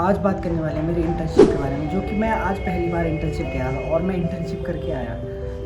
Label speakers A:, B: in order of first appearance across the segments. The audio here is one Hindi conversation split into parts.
A: आज बात करने वाले हैं मेरी इंटर्नशिप के बारे में, जो कि मैं आज पहली बार इंटर्नशिप गया था और मैं इंटर्नशिप करके आया।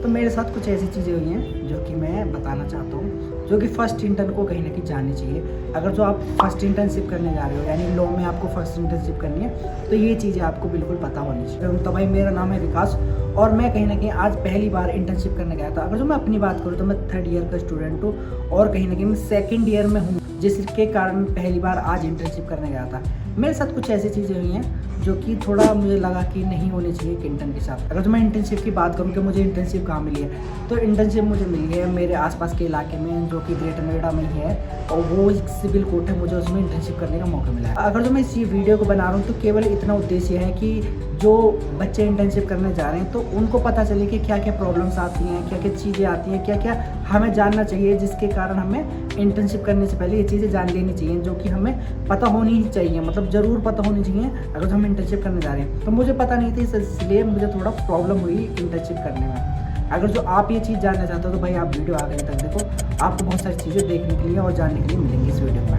A: तो मेरे साथ कुछ ऐसी चीज़ें हुई हैं जो कि मैं बताना चाहता हूँ, जो कि फ़र्स्ट इंटर्न को कहीं ना कहीं जाननी चाहिए। अगर जो आप फर्स्ट इंटर्नशिप करने जा रहे हो, यानी लॉ में आपको फर्स्ट इंटर्नशिप करनी है, तो ये चीज़ें आपको बिल्कुल पता होनी चाहिए। तो भाई मेरा नाम है विकास और मैं कहीं ना कहीं आज पहली बार इंटर्नशिप करने गया था। अगर जो मैं अपनी बात करूँ तो मैं 3rd ईयर का स्टूडेंट हूँ और कहीं ना कहीं मैं 2nd ईयर में हूँ, जिसके कारण पहली बार आज इंटर्नशिप करने गया था। मेरे साथ कुछ ऐसी चीज़ें हुई हैं जो कि थोड़ा मुझे लगा कि नहीं होनी चाहिए कि इंटर्न के साथ। अगर तो मैं इंटर्नशिप की बात करूँ कि मुझे इंटर्नशिप कहाँ मिली है, तो इंटर्नशिप मुझे मिली है मेरे आसपास के इलाके में, जो कि ग्रेटर नोएडा में ही है, और वो एक सिविल कोर्ट है। मुझे उसमें इंटर्नशिप करने का मौका मिला है। अगर जो मैं इस वीडियो को बना रहा हूँ तो केवल इतना उद्देश्य है कि जो बच्चे इंटर्नशिप करने जा रहे हैं तो उनको पता चले कि क्या क्या प्रॉब्लम्स आती हैं, क्या क्या चीज़ें आती हैं, क्या क्या हमें जानना चाहिए, जिसके कारण हमें इंटर्नशिप करने से पहले ये चीज़ें जान लेनी चाहिए, जो कि हमें पता होनी ही चाहिए, मतलब ज़रूर पता होनी चाहिए अगर हम इंटर्नशिप करने जा रहे हैं। तो मुझे पता नहीं थी, इसलिए मुझे थोड़ा प्रॉब्लम हुई इंटर्नशिप करने में। अगर जो आप ये चीज़ जानना चाहते हो तो भाई आप वीडियो आगे तक देखो, आपको बहुत सारी चीज़ें देखने के लिए और जानने के लिए मिलेंगी इस वीडियो में।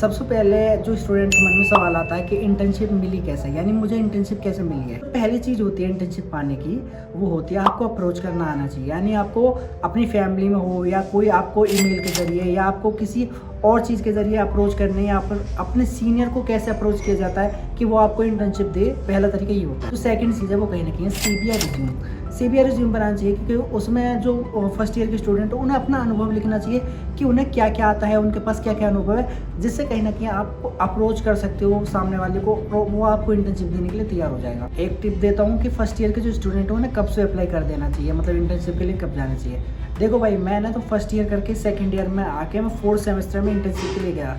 A: सबसे पहले जो स्टूडेंट के मन में सवाल आता है कि इंटर्नशिप मिली कैसे, यानी मुझे इंटर्नशिप कैसे मिली है। तो पहली चीज़ होती है इंटर्नशिप पाने की, वो होती है आपको अप्रोच करना आना चाहिए। यानी आपको अपनी फैमिली में हो या कोई आपको ईमेल के ज़रिए या आपको किसी और चीज़ के ज़रिए अप्रोच करने, या अपने सीनियर को कैसे अप्रोच किया जाता है कि वो आपको इंटर्नशिप दे, पहला तरीका ये होता है। तो सेकंड चीज़ है वो कहीं ना कहीं CBI रिज्यूम बनाना चाहिए, क्योंकि उसमें जो फर्स्ट ईयर के स्टूडेंट हो उन्हें अपना अनुभव लिखना चाहिए कि उन्हें क्या क्या आता है, उनके पास क्या क्या अनुभव है, जिससे कहीं ना कहीं आप अप्रोच कर सकते हो सामने वाले को, वो आपको इंटर्नशिप देने के लिए तैयार हो जाएगा। एक टिप देता हूँ कि फर्स्ट ईयर के जो स्टूडेंट हो उन्हें कब से अप्लाई कर देना चाहिए, मतलब इंटर्नशिप के लिए कब जाना चाहिए। देखो भाई, मैंने तो फर्स्ट ईयर करके 2nd ईयर में आके मैं 4th सेमेस्टर में इंटर्नशिप के लिए गया,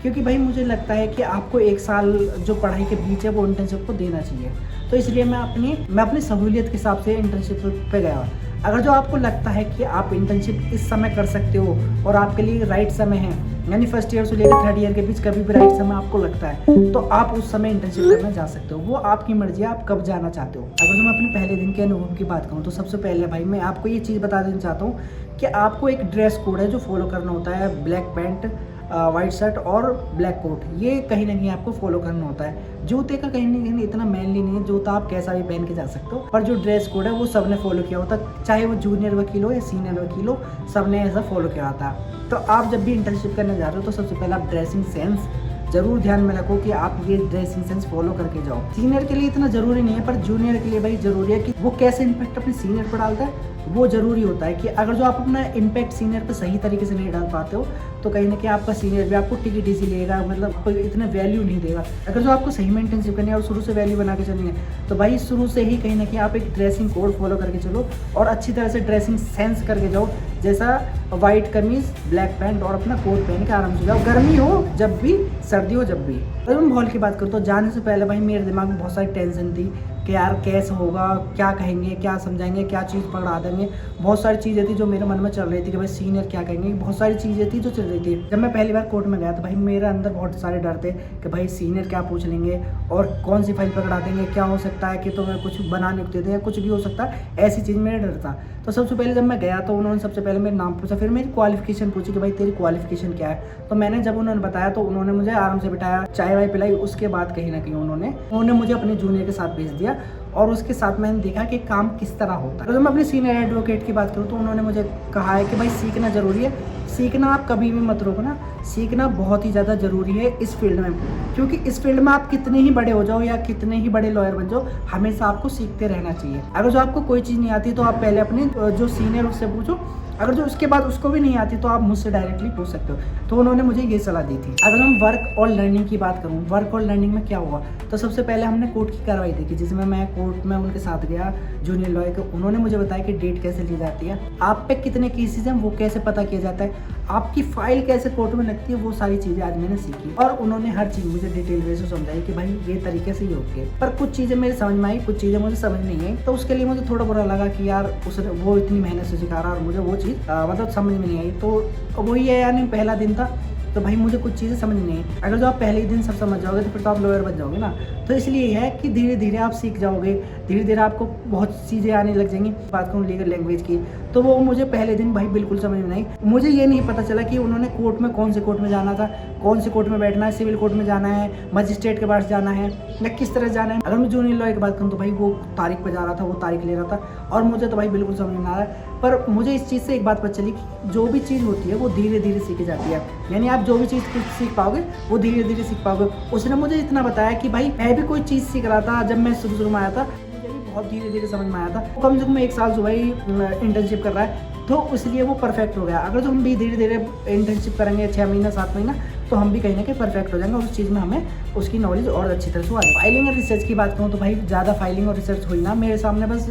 A: क्योंकि भाई मुझे लगता है कि आपको 1 साल जो पढ़ाई के बीच है वो इंटर्नशिप को देना चाहिए। तो इसलिए मैं अपनी सहूलियत के हिसाब से इंटर्नशिप पे गया। अगर जो आपको लगता है कि आप इंटर्नशिप इस समय कर सकते हो और आपके लिए राइट समय है, यानी फर्स्ट ईयर से लेकर 3rd ईयर के बीच कभी भी राइट समय आपको लगता है, तो आप उस समय इंटर्नशिप करना जा सकते हो। वो आपकी मर्जी है, आप कब जाना चाहते हो। अगर जो मैं अपने पहले दिन के अनुभव की बात करूँ तो सबसे पहले भाई मैं आपको ये चीज़ बता देना चाहता हूँ कि आपको एक ड्रेस कोड है जो फॉलो करना होता है। ब्लैक पैंट, वाइट शर्ट और ब्लैक कोट, ये कहीं ना कहीं आपको फॉलो करना होता है। जूते का कहीं ना कहीं इतना मैनली नहीं है, जूता आप कैसा भी पहन के जा सकते हो, पर जो ड्रेस कोड है वो सबने फॉलो किया होता है, चाहे वो जूनियर वकील हो या सीनियर वकील हो, सबने ऐसा फॉलो किया होता है। तो आप जब भी इंटर्नशिप करने जा रहे हो तो सबसे पहले आप ड्रेसिंग सेंस जरूर ध्यान में रखो कि आप ये ड्रेसिंग सेंस फॉलो करके जाओ। सीनियर के लिए इतना जरूरी नहीं है, पर जूनियर के लिए भाई जरूरी है कि वो कैसे इम्पैक्ट अपने सीनियर पर डालता है, वो जरूरी होता है। कि अगर जो आप अपना इम्पैक्ट सीनियर पर सही तरीके से नहीं डाल पाते हो तो कहीं ना कहीं आपका सीनियर भी आपको टिकट ईजी लेगा, मतलब आपको इतना वैल्यू नहीं देगा। अगर जो आपको सही में इंटर्नशिप करनी है और शुरू से वैल्यू बना के चलनी है, तो भाई शुरू से ही कहीं ना कहीं आप एक ड्रेसिंग कोड फॉलो करके चलो और अच्छी तरह से ड्रेसिंग सेंस करके जाओ, जैसा वाइट कमीज, ब्लैक पैंट और अपना कोट पहन के आराम से जाओ, गर्मी हो जब भी, सर्दी हो जब भी। अगर मैं माहौल की बात करूँ तो जाने से पहले भाई मेरे दिमाग में बहुत सारी टेंशन थी कि यार कैसे होगा, क्या कहेंगे, क्या समझाएंगे, क्या चीज़ पकड़ा देंगे। बहुत सारी चीज़ें थी जो मेरे मन में चल रही थी कि भाई सीनियर क्या कहेंगे, बहुत सारी चीज़ें थी जो चल रही थी। जब मैं पहली बार कोर्ट में गया तो भाई मेरे अंदर बहुत सारे डर थे कि भाई सीनियर क्या पूछ लेंगे और कौन सी फाइल पकड़ा देंगे, क्या हो सकता है कि तुम्हें कुछ बनाने को दे दें या कुछ भी हो सकता है, ऐसी चीज़ मेरा डर था। तो सबसे पहले जब मैं गया तो उन्होंने सबसे पहले मेरा नाम पूछा, फिर मेरी क्वालिफिकेशन पूछी कि भाई तेरी क्वालिफिकेशन क्या है। तो मैंने जब उन्होंने बताया तो उन्होंने मुझे आराम से बिठाया, चाय वाय पिलाई। उसके बाद कहीं ना कहीं उन्होंने मुझे अपने जूनियर के साथ भेज दिया और उसके साथ मैंने देखा कि काम किस तरह होता है। तो जब मैं अपने सीनियर एडवोकेट की बात करूँ तो उन्होंने मुझे कहा है कि भाई सीखना ज़रूरी है, सीखना आप कभी भी मत रोकना, सीखना बहुत ही ज़्यादा ज़रूरी है इस फील्ड में। क्योंकि इस फील्ड में आप कितने ही बड़े हो जाओ या कितने ही बड़े लॉयर बन जाओ, हमेशा आपको सीखते रहना चाहिए। अगर जो आपको कोई चीज़ नहीं आती तो आप पहले अपने जो सीनियर उससे पूछो, अगर जो उसके बाद उसको भी नहीं आती तो आप मुझसे डायरेक्टली पूछ सकते हो। तो उन्होंने मुझे ये सलाह दी थी। अगर हम वर्क और लर्निंग की बात करूँ, वर्क और लर्निंग में क्या हुआ, तो सबसे पहले हमने कोर्ट की कार्रवाई देखी, जिसमें मैं कोर्ट में उनके साथ गया जूनियर लॉयर के। उन्होंने मुझे बताया कि डेट कैसे ली जाती है, आप पे कितने केसेस हैं वो कैसे पता किया जाता है, आपकी फाइल कैसे कोर्ट में लगती है, वो सारी चीज़ें आज मैंने सीखी। और उन्होंने हर चीज़ मुझे डिटेल वे से समझाई कि भाई ये तरीके से ही होती है। पर कुछ चीज़ें मेरे समझ में आई, कुछ चीज़ें मुझे समझ नहीं आई, तो उसके लिए मुझे थोड़ा बुरा लगा कि यार उसने वो इतनी मेहनत से सिखा रहा और मुझे वो चीज़ मतलब समझ में नहीं आई। तो वही है, यानी पहला दिन था तो भाई मुझे कुछ चीज़ें समझ नहीं है। अगर जो आप पहले ही दिन सब समझ जाओगे तो फिर तो आप लॉयर बन जाओगे ना। तो इसलिए है कि धीरे धीरे आप सीख जाओगे, धीरे धीरे आपको बहुत चीज़ें आने लग जाएंगी। बात करूँ लीगल लैंग्वेज की, तो वो मुझे पहले दिन भाई बिल्कुल समझ में नहीं। मुझे ये नहीं पता चला कि उन्होंने कोर्ट में कौन से कोर्ट में जाना था, कौन से कोर्ट में बैठना है, सिविल कोर्ट में जाना है, मजिस्ट्रेट के पास जाना है या किस तरह जाना है। अगर मैं जूनियर लॉयर की बात करूँ तो भाई वो तारीख पर जा रहा था, वो तारीख ले रहा था और मुझे तो भाई बिल्कुल समझ में आ रहा है। पर मुझे इस चीज़ से एक बात पता चली कि जो भी चीज़ होती है वो धीरे धीरे सीखी जाती है। यानी आप जो भी चीज़ सीख पाओगे वो धीरे धीरे सीख पाओगे। उसने मुझे इतना बताया कि भाई मैं भी कोई चीज़ सीख रहा था जब मैं शुरू में आया था, मुझे भी बहुत धीरे धीरे समझ में आया था। कम से कम 1 साल से भाई इंटर्नशिप कर रहा है तो इसलिए वो परफेक्ट हो गया। अगर जो हम भी धीरे धीरे इंटर्नशिप करेंगे 6 महीना 7 महीना तो हम भी कहीं ना कहीं परफेक्ट हो जाएंगे और उस चीज़ में हमें उसकी नॉलेज और अच्छी तरह से आ जाए। फाइलिंग और रिसर्च की बात करूँ तो भाई ज़्यादा फाइलिंग और रिसर्च हुई ना। मेरे सामने बस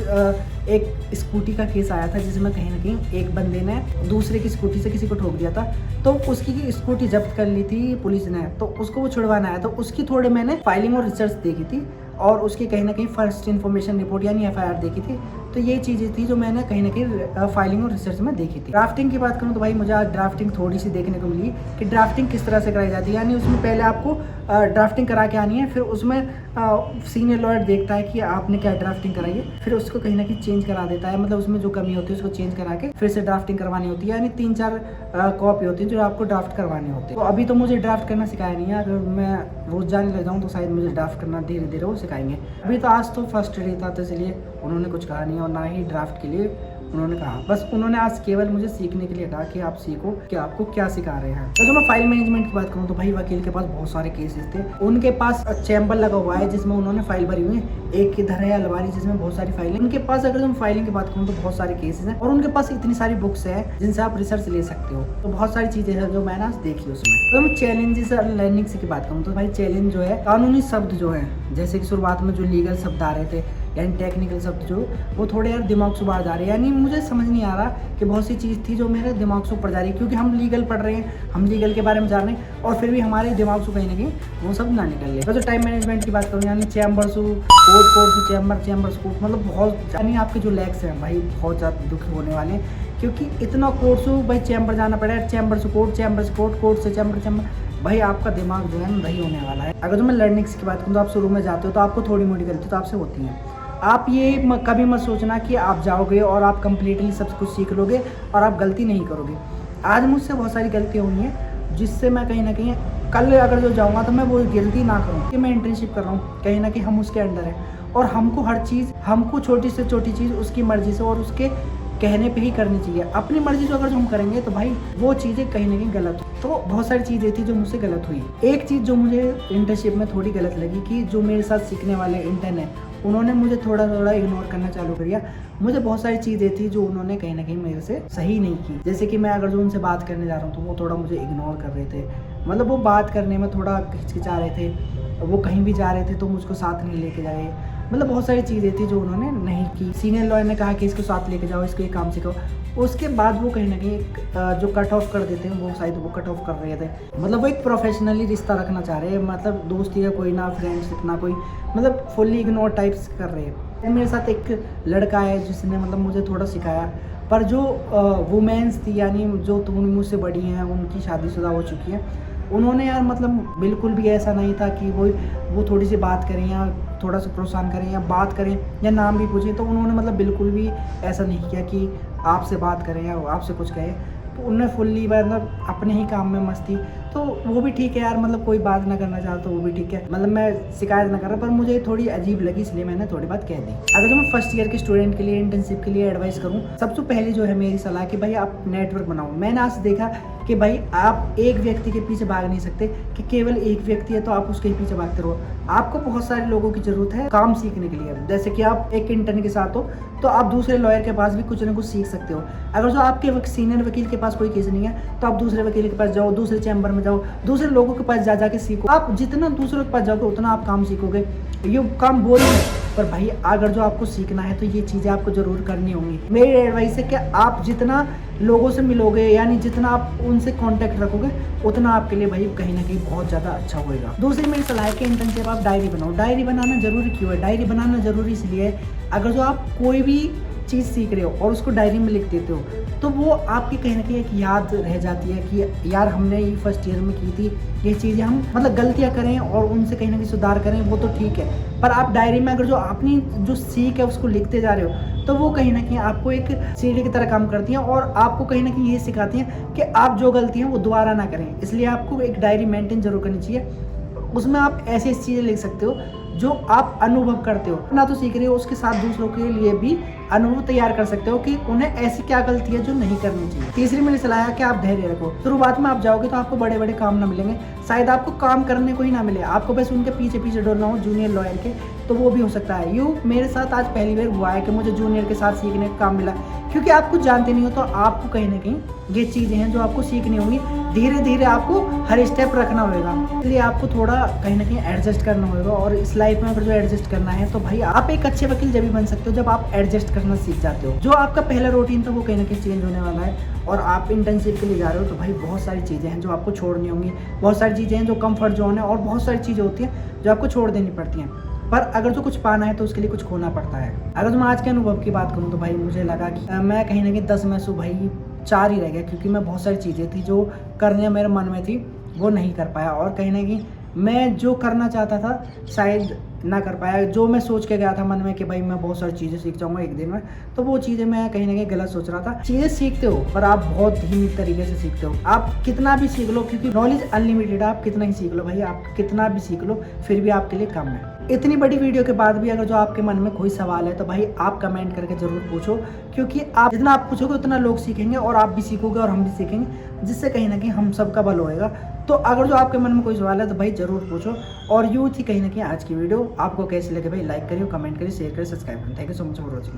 A: एक स्कूटी का केस आया था जिसमें कहीं ना कहीं एक बंदे ने दूसरे की स्कूटी से किसी को ठोक दिया था, तो उसकी स्कूटी जब्त कर ली थी पुलिस ने, तो उसको वो छुड़वाना आया। तो उसकी थोड़े मैंने फाइलिंग और रिसर्च देखी थी और उसकी कहीं ना कहीं फर्स्ट इन्फॉर्मेशन रिपोर्ट यानी FIR देखी थी। तो ये चीज़ें थी जो मैंने कहीं ना कहीं फाइलिंग और रिसर्च में देखी थी। ड्राफ्टिंग की बात करूँ तो भाई मुझे आज ड्राफ्टिंग थोड़ी सी देखने को मिली कि ड्राफ्टिंग किस तरह से कराई जाती है। यानी उसमें पहले आपको ड्राफ्टिंग करा के आनी है, फिर उसमें सीनियर लॉयर देखता है कि आपने क्या ड्राफ्टिंग कराई है, फिर उसको कहीं ना कहीं चेंज करा देता है। मतलब उसमें जो कमी होती है उसको चेंज करा के फिर से ड्राफ्टिंग करवानी होती है। यानी 3-4 कॉपी होती है जो आपको ड्राफ्ट करवानी होती है। तो अभी तो मुझे ड्राफ्ट करना सिखाया नहीं है, अगर मैं रोज जाने लग जाऊँ तो शायद मुझे ड्राफ्ट करना धीरे धीरे वो सिखाएंगे। अभी तो आज तो फर्स्ट डे था तो इसलिए उन्होंने कुछ कहा नहीं और ना ही ड्राफ्ट के लिए उन्होंने कहा। बस उन्होंने आज केवल मुझे सीखने के लिए कहा कि आप सीखो कि आपको क्या सिखा रहे हैं। तो जो मैं फाइल मैनेजमेंट की बात करूँ तो भाई वकील के पास बहुत सारे केसेस थे। उनके पास चैम्बर लगा हुआ है जिसमें उन्होंने फाइल भरी हुई है, एक किधर है अलमारी जिसमें बहुत सारी फाइलें। उनके पास अगर हम फाइलिंग की बात करूँ तो बहुत सारे केसेस हैं और उनके पास इतनी सारी बुक्स है जिनसे आप रिसर्च ले सकते हो। तो बहुत सारी चीजें हैं जो मैंने आज देखी उसमें। तो मैं चैलेंजेस और लर्निंग की बात करूँ तो भाई चैलेंज जो है कानूनी शब्द जो है, जैसे कि शुरुआत में जो लीगल शब्द आ रहे थे यानी टेक्निकल शब्द जो वो थोड़े यार दिमाग से बाहर जा रहे हैं। यानी मुझे समझ नहीं आ रहा कि बहुत सी चीज़ थी जो मेरे दिमाग से ऊपर जा रही है, क्योंकि हम लीगल पढ़ रहे हैं, हम लीगल के बारे में जान रहे हैं और फिर भी हमारे दिमाग से कहीं ना कहीं वो सब ना निकल ले। तो टाइम मैनेजमेंट की बात करूँ यानी चैम्बर्स कोर्ट चैम्बर्स कोर्ट, मतलब बहुत यानी आपके जो लेग्स हैं भाई बहुत ज़्यादा दुखी होने वाले हैं, क्योंकि इतना कोर्ट भाई चैम्बर जाना पड़ेगा, चैम्बर से कोर्ट, कोर्ट से चैम्बर भाई आपका दिमाग जो है नहीं होने वाला है। अगर जो मैं लर्निंग्स की बात करूँ तो आप शुरू में जाते हो तो आपको थोड़ी मोटी गलती तो आपसे होती है। आप ये कभी मत सोचना कि आप जाओगे और आप कंप्लीटली सब कुछ सीख लोगे और आप गलती नहीं करोगे। आज मुझसे बहुत सारी गलतियाँ हुई हैं जिससे मैं कहीं ना कहीं कल अगर जो जाऊँगा तो मैं वो गलती ना करूँ कि मैं इंटर्नशिप कर रहा हूँ, कहीं ना कहीं हम उसके अंडर हैं और हमको हर चीज़, हमको छोटी से छोटी चीज़ उसकी मर्ज़ी से और उसके कहने पे ही करनी चाहिए। अपनी मर्जी जो अगर हम करेंगे तो भाई वो चीज़ें कहीं ना कहीं गलत हो। तो बहुत सारी चीज़ें थी जो मुझसे गलत हुई। एक चीज़ जो मुझे इंटर्नशिप में थोड़ी गलत लगी कि जो मेरे साथ सीखने वाले इंटर्न है उन्होंने मुझे थोड़ा इग्नोर करना चालू कर दिया। मुझे बहुत सारी चीज़ें थी जो उन्होंने कहीं ना कहीं मेरे से सही नहीं की। जैसे कि मैं अगर जो उनसे बात करने जा रहा हूँ तो वो थोड़ा मुझे इग्नोर कर रहे थे, मतलब वो बात करने में थोड़ा हिचकिचा रहे थे, वो कहीं भी जा रहे थे तो मुझको साथ नहीं लेके जाए। मतलब बहुत सारी चीज़ें थी जो उन्होंने नहीं की। सीनियर लॉयर ने कहा कि इसको साथ लेके जाओ, इसको एक काम सिखाओ, उसके बाद वो कहीं ना कहीं जो कट ऑफ कर देते हैं वो शायद वो कट ऑफ कर रहे थे। मतलब वो एक प्रोफेशनली रिश्ता रखना चाह रहे हैं, मतलब दोस्ती का कोई ना फ्रेंडशिप ना कोई, मतलब फुल्ली इग्नोर टाइप्स कर रहे हैं। मेरे साथ एक लड़का है जिसने मतलब मुझे थोड़ा सिखाया, पर जो वुमेन्स थी यानी जो मुझसे बड़ी हैं, उनकी शादीशुदा हो चुकी है, उन्होंने यार मतलब बिल्कुल भी ऐसा नहीं था कि वो थोड़ी सी बात करें या थोड़ा सा प्रोत्साहन करें या बात करें या नाम भी पूछें, तो उन्होंने मतलब बिल्कुल भी ऐसा नहीं किया कि आपसे बात करें या आपसे कुछ कहें। तो उन्होंने फुल्ली मतलब अपने ही काम में मस्त थी। तो वो भी ठीक है यार, मतलब कोई बात ना करना चाहता तो वो भी ठीक है, मतलब मैं शिकायत ना कर रहा, पर मुझे थोड़ी अजीब लगी इसलिए मैंने थोड़ी बात कह दी। अगर जो मैं फर्स्ट ईयर के स्टूडेंट के लिए इंटर्नशिप के लिए एडवाइस करूँ, सबसे पहले जो है मेरी सलाह कि भाई आप नेटवर्क बनाओ। मैंने आज देखा कि भाई आप एक व्यक्ति के पीछे भाग नहीं सकते कि केवल एक व्यक्ति है तो आप उसके पीछे भागते रहो। आपको बहुत सारे लोगों की जरूरत है काम सीखने के लिए। जैसे कि आप एक इंटर्न के साथ हो तो आप दूसरे लॉयर के पास भी कुछ ना कुछ सीख सकते हो। अगर जो आपके सीनियर वकील के पास कोई केस नहीं है तो आप दूसरे वकील के पास जाओ, दूसरे चैम्बर में जाओ, दूसरे लोगों के पास जा के सीखो। आप जितना दूसरों के पास जाओगे उतना आप काम सीखोगे। ये काम बोरिंग है, पर भाई अगर जो आपको सीखना है तो ये चीज़ें आपको जरूर करनी होंगी। मेरी एडवाइस है कि आप जितना लोगों से मिलोगे यानी जितना आप उनसे कांटेक्ट रखोगे उतना आपके लिए भाई कहीं ना कहीं बहुत ज़्यादा अच्छा होएगा। दूसरी मेरी सलाह है कि इंटर्नशिप आप डायरी बनाओ। डायरी बनाना जरूरी क्यों है? डायरी बनाना जरूरी इसलिए है, अगर जो आप कोई भी चीज़ सीख रहे हो और उसको डायरी में लिख देते हो तो वो आपकी कहीं ना कहीं एक याद रह जाती है कि यार हमने ये फर्स्ट ईयर में की थी ये चीज़ें, हम मतलब गलतियाँ करें और उनसे कहीं ना कहीं सुधार करें वो तो ठीक है, पर आप डायरी में अगर जो अपनी जो सीख है उसको लिखते जा रहे हो तो वो कहीं ना कहीं आपको एक सीढ़ी की तरह काम करती हैं और आपको कहीं ना कहीं ये सिखाती हैं कि आप जो गलती हैं वो दोबारा ना करें। इसलिए आपको एक डायरी मेंटेन जरूर करनी चाहिए। उसमें आप ऐसी ऐसी चीज़ें लिख सकते हो जो आप अनुभव करते हो, ना तो सीख रहे हो उसके साथ दूसरों के लिए भी अनुभव तैयार कर सकते हो कि उन्हें ऐसी क्या गलती है जो नहीं करनी चाहिए। तीसरी मेरी सलाह है कि आप धैर्य रखो। शुरुआत में आप जाओगे तो आपको बड़े बड़े काम ना मिलेंगे, शायद आपको काम करने को ही ना मिले, आपको बस उनके पीछे पीछे डोलना हो जूनियर लॉयर के, तो वो भी हो सकता है। यूँ मेरे साथ आज पहली बार हुआ है कि मुझे जूनियर के साथ सीखने का काम मिला, क्योंकि आप कुछ जानते नहीं हो तो आपको कहीं ना कहीं ये चीज़ें हैं जो आपको सीखनी होंगी। धीरे धीरे आपको हर स्टेप रखना होगा, इसलिए आपको थोड़ा कहीं ना कहीं एडजस्ट करना होगा। और इस लाइफ में अगर जो एडजस्ट करना है तो भाई आप एक अच्छे वकील जब भी बन सकते हो जब आप एडजस्ट करना सीख जाते हो। जो आपका पहला रूटीन था वो कहीं ना कहीं चेंज होने वाला है और आप इंटर्नशिप के लिए जा रहे हो तो भाई बहुत सारी चीज़ें हैं जो आपको छोड़नी होंगी, बहुत सारी चीज़ें हैं जो कंफर्ट जोन है और बहुत सारी चीज़ें होती हैं जो आपको छोड़ देनी पड़ती हैं। पर अगर जो कुछ पाना है तो उसके लिए कुछ खोना पड़ता है। अगर तो मैं आज के अनुभव की बात करूँ तो भाई मुझे लगा कि मैं कहीं ना कहीं 10 में से भाई 4 ही रह गया, क्योंकि मैं बहुत सारी चीज़ें थी जो करने मेरे मन में थी वो नहीं कर पाया और कहीं ना कहीं मैं जो करना चाहता था शायद ना कर पाया। जो मैं सोच के गया था मन में कि भाई मैं बहुत सारी चीज़ें सीख जाऊंगा एक दिन में, तो वो चीज़ें मैं कहीं ना कहीं गलत सोच रहा था। चीज़ें सीखते हो पर आप बहुत धीमी तरीके से सीखते हो। आप कितना भी सीख लो, क्योंकि नॉलेज अनलिमिटेड है, आप कितना ही सीख लो भाई, आप कितना भी सीख लो फिर भी आपके लिए कम है। इतनी बड़ी वीडियो के बाद भी अगर जो आपके मन में कोई सवाल है तो भाई आप कमेंट करके ज़रूर पूछो, क्योंकि आप जितना आप पूछोगे उतना लोग सीखेंगे और आप भी सीखोगे और हम भी सीखेंगे, जिससे कहीं ना कहीं हम सबका भला होएगा। तो अगर जो आपके मन में कोई सवाल है तो भाई ज़रूर पूछो। और यूँ थी कहीं ना कहीं आज की वीडियो। आपको कैसी लगे भाई लाइक करिए, कमेंट करिए, शेयर करिए, सब्सक्राइब करिए। Thank you so much for watching.